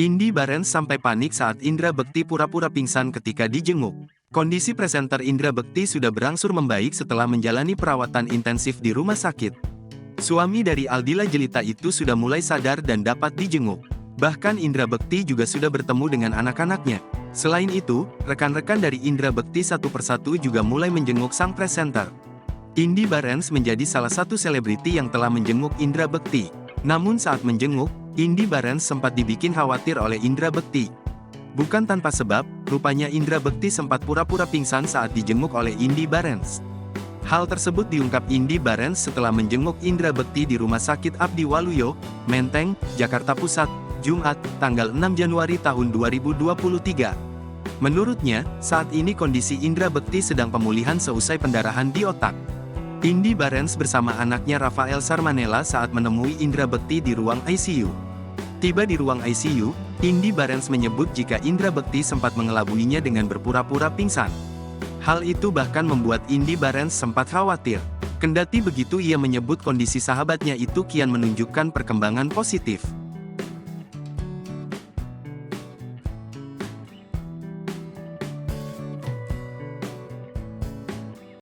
Indy Barens sampai panik saat Indra Bekti pura-pura pingsan ketika dijenguk. Kondisi presenter Indra Bekti sudah berangsur membaik setelah menjalani perawatan intensif di rumah sakit. Suami dari Aldila Jelita itu sudah mulai sadar dan dapat dijenguk. Bahkan Indra Bekti juga sudah bertemu dengan anak-anaknya. Selain itu, rekan-rekan dari Indra Bekti satu persatu juga mulai menjenguk sang presenter. Indy Barens menjadi salah satu selebriti yang telah menjenguk Indra Bekti. Namun saat menjenguk, Indy Barens sempat dibikin khawatir oleh Indra Bekti. Bukan tanpa sebab, rupanya Indra Bekti sempat pura-pura pingsan saat dijenguk oleh Indy Barens. Hal tersebut diungkap Indy Barens setelah menjenguk Indra Bekti di Rumah Sakit Abdi Waluyo, Menteng, Jakarta Pusat, Jumat, tanggal 6 Januari tahun 2023. Menurutnya, saat ini kondisi Indra Bekti sedang pemulihan seusai pendarahan di otak. Indy Barens bersama anaknya Rafael Sarmanella saat menemui Indra Bekti di ruang ICU. Tiba di ruang ICU, Indy Barens menyebut jika Indra Bekti sempat mengelabuinya dengan berpura-pura pingsan. Hal itu bahkan membuat Indy Barens sempat khawatir. Kendati begitu ia menyebut kondisi sahabatnya itu kian menunjukkan perkembangan positif.